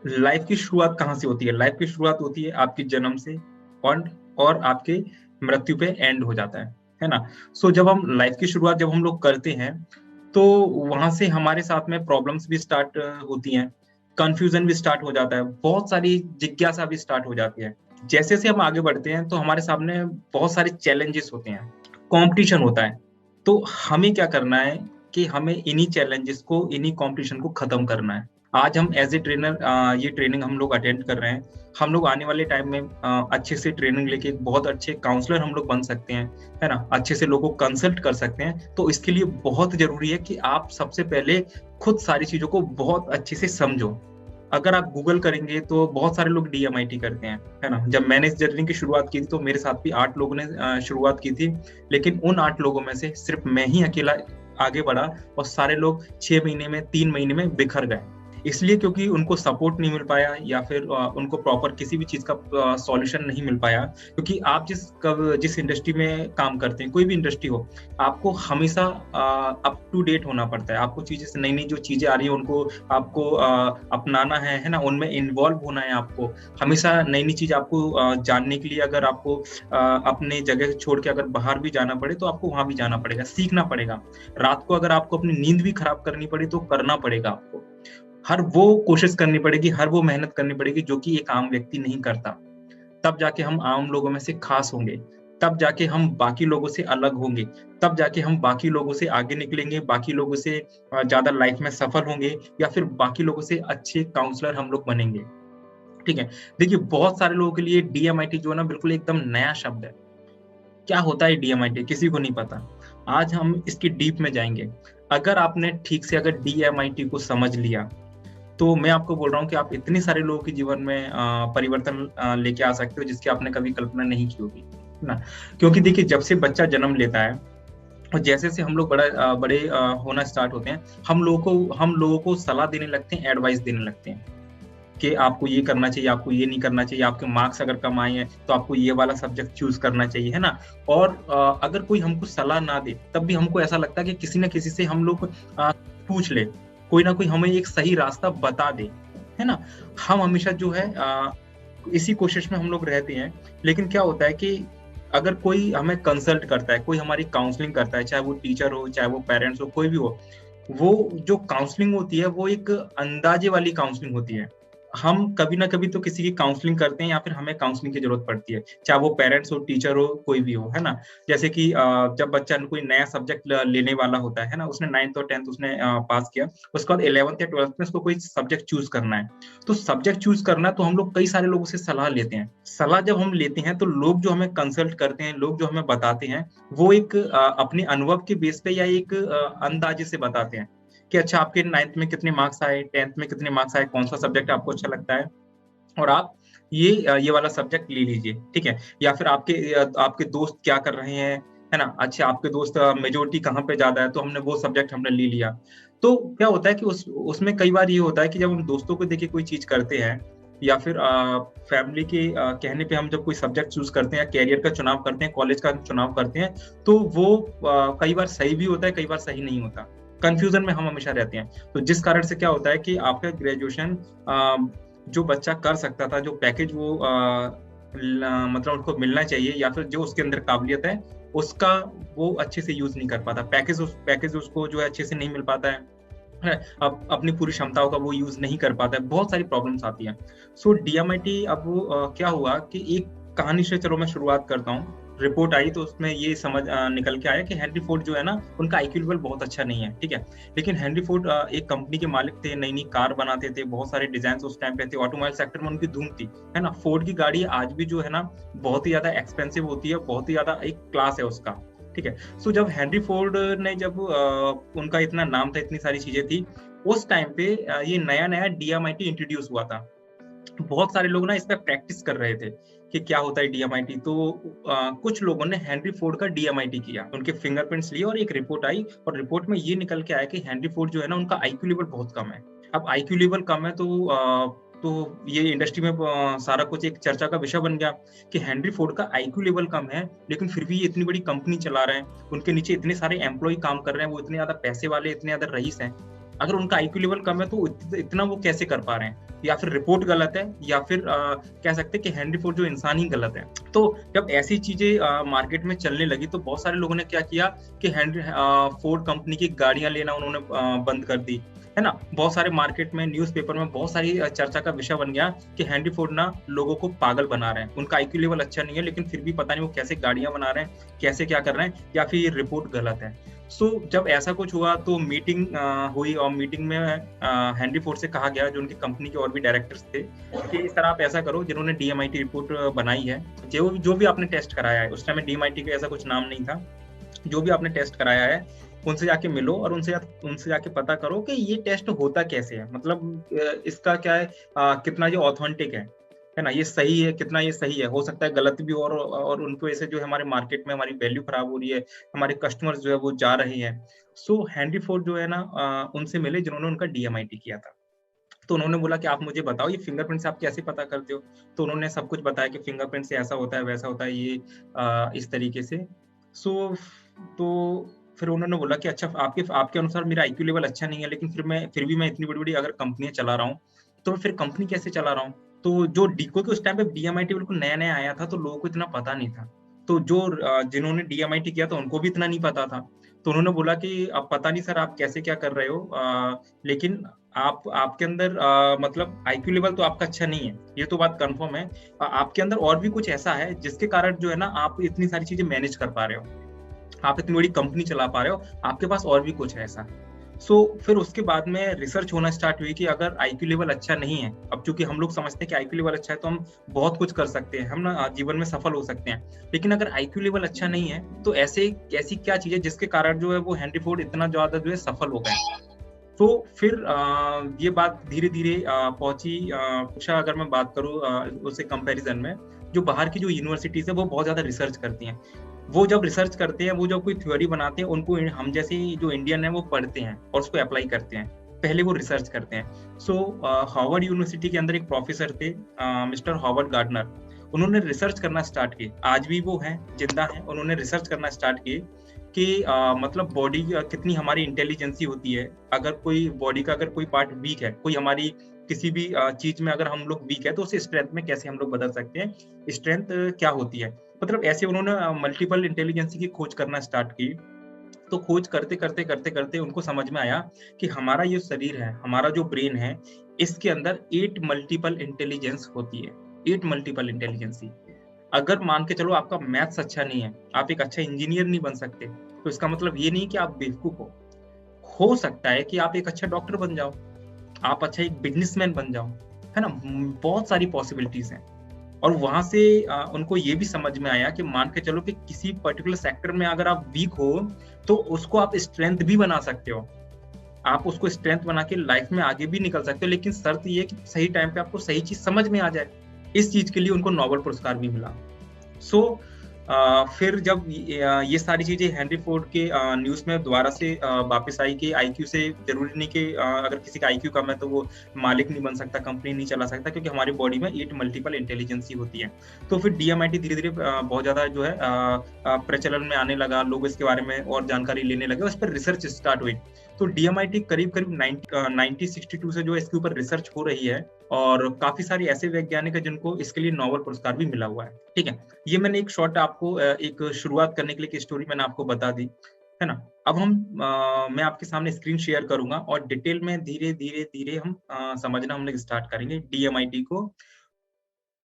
Life की शुरुआत कहाँ से होती है? लाइफ की शुरुआत होती है आपके जन्म से, और और आपके मृत्यु पे एंड हो जाता है ना? सो जब हम लाइफ की शुरुआत जब हम लोग करते हैं, तो वहां से हमारे साथ में प्रॉब्लम्स भी स्टार्ट होती हैं, कंफ्यूजन भी स्टार्ट हो जाता है, बहुत सारी जिज्ञासा भी स्टार्ट हो जाती है। जैसे जैसे हम आगे बढ़ते हैं तो हमारे सामने बहुत सारे चैलेंजेस होते हैं, कंपटीशन होता है। तो हमें क्या करना है कि हमें इन्हीं चैलेंजेस को, इन्हीं कंपटीशन को खत्म करना है। आज हम एज ए ट्रेनर ये ट्रेनिंग हम लोग अटेंड कर रहे हैं। हम लोग आने वाले टाइम में अच्छे से ट्रेनिंग लेके एक बहुत अच्छे काउंसलर हम लोग बन सकते हैं, है ना? अच्छे से लोगों को कंसल्ट कर सकते हैं। तो इसके लिए बहुत जरूरी है कि आप सबसे पहले खुद सारी चीजों को बहुत अच्छे से समझो। अगर आप गूगल करेंगे तो बहुत सारे लोग डीएमआईटी करते हैं, है ना? जब मैंने इस जर्नी की शुरुआत की थी तो मेरे साथ भी 8 लोगों ने शुरुआत की थी, लेकिन उन 8 लोगों में से सिर्फ मैं ही अकेला आगे बढ़ा, और सारे लोग 6 महीने में, 3 महीने में बिखर गए। इसलिए क्योंकि उनको सपोर्ट नहीं मिल पाया, या फिर उनको प्रॉपर किसी भी चीज का सॉल्यूशन नहीं मिल पाया। क्योंकि आप जिस इंडस्ट्री में काम करते हैं, कोई भी इंडस्ट्री हो, आपको हमेशा अप टू डेट होना पड़ता है। आपको चीजें से नई नई जो चीजें आ रही है उनको आपको अपनाना है ना? उनमें इन्वॉल्व होना है आपको। हमेशा नई नई चीज आपको जानने के लिए, अगर आपको अपने जगह छोड़ के अगर बाहर भी जाना पड़े तो आपको वहां भी जाना पड़ेगा, सीखना पड़ेगा। रात को अगर आपको अपनी नींद भी खराब करनी पड़े तो करना पड़ेगा आपको। हर वो कोशिश करनी पड़ेगी, हर वो मेहनत करनी पड़ेगी जो कि एक आम व्यक्ति नहीं करता। तब जाके हम आम लोगों में से खास होंगे, तब जाके हम बाकी लोगों से अलग होंगे, तब जाके हम बाकी लोगों से आगे निकलेंगे, बाकी लोगों से ज्यादा लाइफ में सफल होंगे, या फिर बाकी लोगों से अच्छे काउंसलर हम लोग बनेंगे। ठीक है? देखिए, बहुत सारे लोगों के लिए डीएमआईटी जो है ना, बिल्कुल एकदम नया शब्द है। क्या होता है डीएमआईटी? किसी को नहीं पता। आज हम इसकी डीप में जाएंगे। अगर आपने ठीक से अगर डीएमआईटी को समझ लिया, तो मैं आपको बोल रहा हूँ कि आप इतने सारे लोगों के जीवन में परिवर्तन लेके आ सकते हो जिसकी आपने कभी कल्पना नहीं की होगी, है ना? क्योंकि देखिए, जब से बच्चा जन्म लेता है और जैसे जैसे हम लोग बड़े होना स्टार्ट होते हैं, हम लोगों को सलाह देने लगते हैं, एडवाइस देने लगते हैं कि आपको ये करना चाहिए, आपको ये नहीं करना चाहिए, आपके मार्क्स अगर कम आए हैं तो आपको ये वाला सब्जेक्ट चूज करना चाहिए, है ना? और अगर कोई हमको सलाह ना दे तब भी हमको ऐसा लगता है कि किसी ना किसी से हम लोग पूछ ले, कोई ना कोई हमें एक सही रास्ता बता दे, है ना? हम हमेशा जो है इसी कोशिश में हम लोग रहते हैं। लेकिन क्या होता है कि अगर कोई हमें कंसल्ट करता है, कोई हमारी काउंसलिंग करता है, चाहे वो टीचर हो, चाहे वो पेरेंट्स हो, कोई भी हो, वो जो काउंसलिंग होती है वो एक अंदाजे वाली काउंसलिंग होती है। हम कभी ना कभी तो किसी की काउंसलिंग करते हैं, या फिर हमें काउंसलिंग की जरूरत पड़ती है, चाहे वो पेरेंट्स हो, टीचर हो, कोई भी हो, है ना? जैसे कि जब बच्चा कोई नया सब्जेक्ट लेने वाला होता है ना, उसने 9th और 10th उसने पास किया, उसके बाद 11th या 12th में उसको कोई सब्जेक्ट चूज करना है। तो सब्जेक्ट चूज करना है तो हम लोग कई सारे लोगों से सलाह लेते हैं। सलाह जब हम लेते हैं तो लोग जो हमें कंसल्ट करते हैं, लोग जो हमें बताते हैं, वो एक अपने अनुभव के बेस पे या एक अंदाजे से बताते हैं कि अच्छा, आपके 9th में कितने मार्क्स आए, 10th में कितने मार्क्स आए, कौन सा सब्जेक्ट आपको अच्छा लगता है, और आप ये वाला सब्जेक्ट ले लीजिए, ठीक है? या फिर आपके दोस्त क्या कर रहे हैं, है ना? अच्छा, आपके दोस्त मेजोरिटी कहाँ पे ज्यादा है, तो हमने वो सब्जेक्ट हमने ले लिया। तो क्या होता है कि उसमें कई बार ये होता है कि जब हम दोस्तों को देखे कोई चीज करते हैं, या फिर फैमिली के कहने पे हम जब कोई सब्जेक्ट चूज करते हैं, कैरियर का चुनाव करते हैं, कॉलेज का चुनाव करते हैं, तो वो कई बार सही भी होता है, कई बार सही नहीं होता। कंफ्यूजन में हम हमेशा रहते हैं। तो जिस कारण से क्या होता है कि आपका ग्रेजुएशन जो बच्चा कर सकता था, जो पैकेज वो मतलब उसको मिलना चाहिए, या फिर जो उसके अंदर काबिलियत है उसका, वो अच्छे से यूज नहीं कर पाता। पैकेज उसको जो है अच्छे से नहीं मिल पाता है, अपनी पूरी क्षमताओं का वो यूज नहीं कर पाता है, बहुत सारी प्रॉब्लम्स आती हैं। सो डीएमआईटी अब क्या हुआ कि एक कहानी से, चलो मैं शुरुआत करता हूँ। रिपोर्ट आई तो उसमें ये समझ निकल के आया कि हेनरी फोर्ड जो है ना, उनका आईक्यू लेवल बहुत अच्छा नहीं है, ठीक है? लेकिन हेनरी फोर्ड एक कंपनी के मालिक थे, नई नई कार बनाते थे, बहुत सारे डिजाइन उस टाइम पे थे, ऑटोमोबाइल सेक्टर में उनकी धूम थी, है ना? फोर्ड की गाड़ी आज भी जो है ना, बहुत ही ज्यादा एक्सपेंसिव होती है, बहुत ही ज्यादा एक क्लास है उसका, ठीक है? सो जब हेनरी फोर्ड ने जब उनका इतना नाम था, इतनी सारी चीजें थी, उस टाइम पे ये नया नया डीएमआईटी इंट्रोड्यूस हुआ था। बहुत सारे लोग ना इस पर प्रैक्टिस कर रहे थे कि क्या होता है डीएमआईटी। तो कुछ लोगों ने हेनरी फोर्ड का डीएमआईटी किया, उनके फिंगरप्रिंट्स लिए, और एक रिपोर्ट आई, और रिपोर्ट में ये निकल के आया कि हेनरी फोर्ड जो है ना, उनका आईक्यू लेवल बहुत कम है। अब आईक्यू लेवल कम है तो ये इंडस्ट्री में सारा कुछ एक चर्चा का विषय बन गया कि हेनरी फोर्ड का आईक्यू लेवल कम है, लेकिन फिर भी ये इतनी बड़ी कंपनी चला रहे हैं, उनके नीचे इतने सारे एम्प्लॉय काम कर रहे हैं, वो इतने ज्यादा पैसे वाले, इतने ज्यादा रईस हैं। अगर उनका आईक्यू लेवल कम है तो इतना वो कैसे कर पा रहे हैं, या फिर रिपोर्ट गलत है, या फिर कह सकते हैं कि हेनरी फोर्ड जो इंसान ही गलत है। तो जब ऐसी चीजें मार्केट में चलने लगी तो बहुत सारे लोगों ने क्या किया कि हेनरी फोर्ड कंपनी की गाड़ियां लेना उन्होंने बंद कर दी, है ना। बहुत सारे मार्केट में, न्यूज़पेपर में बहुत सारी चर्चा का विषय बन गया कि हेनरी फोर्ड ना लोगों को पागल बना रहे हैं, उनका आईक्यू लेवल अच्छा नहीं है लेकिन फिर भी पता नहीं वो कैसे गाड़ियां बना रहे हैं, कैसे क्या कर रहे हैं, या फिर ये रिपोर्ट गलत है। सो जब ऐसा कुछ हुआ तो मीटिंग हुई, और मीटिंग में हेनरी फोर्ड से कहा गया, जो उनकी कंपनी के और भी डायरेक्टर्स थे, कि इस तरह आप ऐसा करो, जिन्होंने DMIT रिपोर्ट बनाई है, जो भी आपने टेस्ट कराया है, उस टाइम में DMIT का ऐसा कुछ नाम नहीं था, जो भी आपने टेस्ट कराया है उनसे जाके मिलो और उनसे जाके पता करो कि ये टेस्ट होता कैसे है, मतलब इसका क्या है, कितना ये ऑथेंटिक है ना, ये सही है, कितना ये सही है, हो सकता है गलत भी, और उनकी वजह से जो है हमारे मार्केट में हमारी वैल्यू खराब हो रही है, हमारे कस्टमर्स जो है वो जा रहे हैं। सो हेनरी फोर्ड जो है ना उनसे मिले जिन्होंने उनका DMIT किया था। तो उन्होंने बोला कि आप मुझे बताओ ये फिंगरप्रिंट से आप कैसे पता करते हो। तो उन्होंने सब कुछ बताया कि फिंगरप्रिंट से ऐसा होता है, वैसा होता है, ये इस तरीके से। सो तो फिर उन्होंने बोला कि अच्छा, आपके अनुसार मेरा आईक्यू लेवल अच्छा नहीं है, लेकिन फिर भी मैं इतनी बड़ी-बड़ी अगर कंपनियाँ चला रहा हूँ, तो मैं फिर कंपनी कैसे चला रहा हूँ? तो जो डी क्योंकि उस टाइम पे DMIT बिल्कुल नया-नया आया था, तो लोगों को इतना पता नहीं था। तो जिन्होंने DMIT किया था उनको भी इतना नहीं पता था। तो उन्होंने बोला कि अब पता नहीं सर आप कैसे क्या कर रहे हो, लेकिन आपके अंदर मतलब आईक्यू लेवल तो आपका अच्छा नहीं है, ये तो बात कन्फर्म है। आपके अंदर और भी कुछ ऐसा है जिसके कारण जो है ना आप इतनी सारी चीजें मैनेज कर पा रहे हो, आप इतनी बड़ी कंपनी चला पा रहे हो, आपके पास और भी कुछ है ऐसा। सो फिर उसके बाद में रिसर्च होना स्टार्ट हुई कि अगर आईक्यू लेवल अच्छा नहीं है, अब चूंकि हम लोग समझते हैं कि आईक्यू लेवल अच्छा है तो हम बहुत कुछ कर सकते हैं, हम ना जीवन में सफल हो सकते हैं, लेकिन अगर आईक्यू लेवल अच्छा नहीं है तो ऐसी क्या चीज है जिसके कारण जो है वो हेनरी फोर्ड इतना ज्यादा जो है सफल हो गए। तो फिर ये बात धीरे-धीरे पहुँची, शिक्षा अगर मैं बात करूँ उससे कंपैरिज़न में, जो बाहर की जो यूनिवर्सिटीज़ है वो बहुत ज़्यादा रिसर्च करती हैं। वो जब रिसर्च करते हैं, वो जब कोई थ्योरी बनाते हैं, उनको हम जैसे जो इंडियन है वो पढ़ते हैं और उसको अप्लाई करते हैं। पहले वो रिसर्च करते हैं। सो हार्वर्ड यूनिवर्सिटी के अंदर एक प्रोफेसर थे, मिस्टर हॉवर्ड गार्डनर। उन्होंने रिसर्च करना स्टार्ट की। आज भी वो हैं, जिंदा हैं। उन्होंने रिसर्च करना स्टार्ट की कि मतलब बॉडी कितनी हमारी इंटेलिजेंसी होती है। अगर कोई बॉडी का अगर कोई पार्ट वीक है, कोई हमारी किसी भी चीज में अगर हम लोग वीक है तो उसे स्ट्रेंथ में कैसे हम लोग बदल सकते हैं, स्ट्रेंथ क्या होती है। मतलब ऐसे उन्होंने मल्टीपल इंटेलिजेंसी की खोज करना स्टार्ट की। तो खोज करते उनको समझ में आया कि हमारा ये शरीर है, हमारा जो ब्रेन है, इसके अंदर 8 मल्टीपल इंटेलिजेंस होती है, 8 मल्टीपल इंटेलिजेंसी। अगर मान के चलो आपका मैथ्स अच्छा नहीं है, आप एक अच्छा इंजीनियर नहीं बन सकते, तो इसका मतलब ये नहीं कि आप बेवकूफ हो। हो सकता है कि आप एक अच्छा डॉक्टर बन जाओ, आप अच्छा एक बिजनेसमैन बन जाओ, है ना? बहुत सारी पॉसिबिलिटीज हैं। और वहां से उनको ये भी समझ में आया कि मान के चलो कि किसी पर्टिकुलर सेक्टर में अगर आप वीक हो, तो उसको आप स्ट्रेंथ भी बना सकते हो। आप उसको स्ट्रेंथ बना के लाइफ में आगे भी निकल सकते हो, लेकिन शर्त ये है कि सही टाइम पे आपको सही चीज समझ में आ जाए। इस चीज के लिए उनको नोबेल पुरस्कार भी मिला। सो फिर जब ये सारी चीजें हेनरी फोर्ड के न्यूज में दोबारा से वापस आई कि आईक्यू से जरूरी नहीं कि अगर किसी का आईक्यू कम है तो वो मालिक नहीं बन सकता, कंपनी नहीं चला सकता, क्योंकि हमारी बॉडी में 8 मल्टीपल इंटेलिजेंसी होती है। तो फिर DMIT धीरे धीरे बहुत ज्यादा जो है प्रचलन में आने लगा, लोग इसके बारे में और जानकारी लेने लगे, उस पर रिसर्च स्टार्ट हुई। तो DMIT करीब करीब 1962 से जो है इसके ऊपर रिसर्च हो रही है, और काफी सारे ऐसे वैज्ञानिक हैं जिनको इसके लिए नोबेल पुरस्कार भी मिला हुआ है। ठीक है, ये मैंने एक शॉर्ट आपको एक शुरुआत करने के लिए एक स्टोरी मैंने आपको बता दी, है ना। अब मैं आपके सामने स्क्रीन शेयर करूंगा और डिटेल में धीरे धीरे धीरे हम समझना हम लोग स्टार्ट करेंगे DMIT को,